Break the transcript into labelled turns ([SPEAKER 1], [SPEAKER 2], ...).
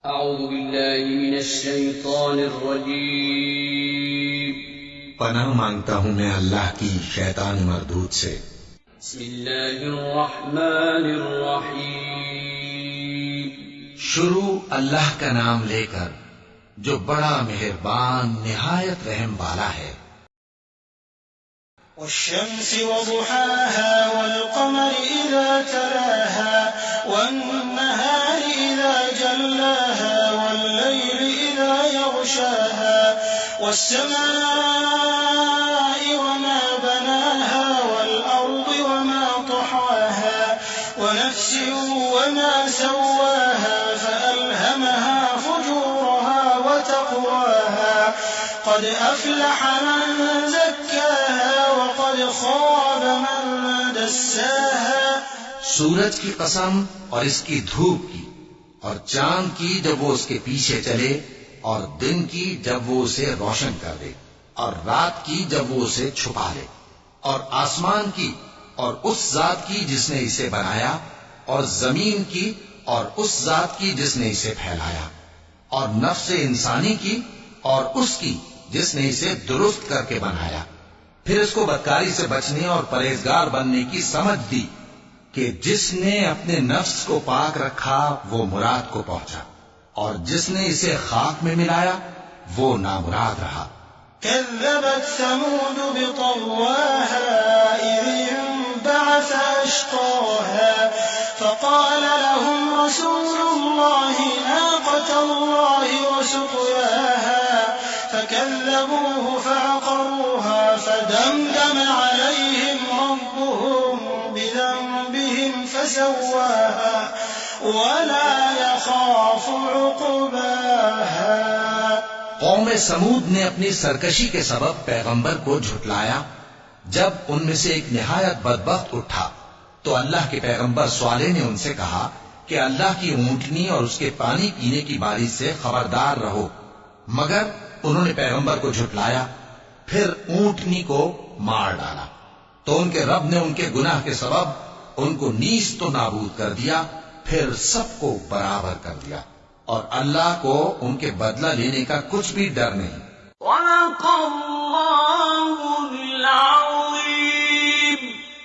[SPEAKER 1] اعوذ باللہ من الشیطان الرجیم
[SPEAKER 2] پناہ مانگتا ہوں میں اللہ کی شیطان مردود سے۔
[SPEAKER 1] بسم اللہ الرحمن الرحیم
[SPEAKER 2] شروع اللہ کا نام لے کر جو بڑا مہربان نہایت رحم والا ہے۔
[SPEAKER 3] والشمس وضحاها والقمر إذا تلاها والنهار إذا جلاها والليل إذا يغشاها والسماء وما بناها والأرض وما طحاها ونفس وما سواها فألهمها فجورها وتقواها قد أفلح من زكاها وقد خاب من دساها۔
[SPEAKER 2] سورج کی قسم اور اس کی دھوپ کی، اور چاند کی جب وہ اس کے پیچھے چلے، اور دن کی جب وہ اسے روشن کر دے، اور رات کی جب وہ اسے چھپا لے، اور آسمان کی اور اس ذات کی جس نے اسے بنایا، اور زمین کی اور اس ذات کی جس نے اسے پھیلایا، اور نفس انسانی کی اور اس کی جس نے اسے درست کر کے بنایا۔ پھر اس کو بدکاری سے بچنے اور پرہیزگار بننے کی سمجھ دی کہ جس نے اپنے نفس کو پاک رکھا وہ مراد کو پہنچا، اور جس نے اسے خاک میں ملایا وہ نامراد رہا۔
[SPEAKER 3] كذبت ثمود بطغواها إذ انبعث أشقاها فقال لهم رسول الله ناقة الله وسقياها فكذبوه فعقروها فدمدم عليهم ربهم بذنبهم فسواها ولا يخاف عقباها۔
[SPEAKER 2] قوم سمود نے اپنی سرکشی کے سبب پیغمبر کو جھٹلایا۔ جب ان میں سے ایک نہایت بدبخت اٹھا تو اللہ کے پیغمبر صالح نے ان سے کہا کہ اللہ کی اونٹنی اور اس کے پانی پینے کی باری سے خبردار رہو، مگر انہوں نے پیغمبر کو جھٹلایا، پھر اونٹنی کو مار ڈالا تو ان کے رب نے ان کے گناہ کے سبب ان کو نیست و نابود کر دیا، پھر سب کو برابر کر دیا، اور اللہ کو ان کے بدلہ لینے کا کچھ بھی ڈر نہیں۔
[SPEAKER 4] وَلَقَ اللَّهُ الْعَظِيمُ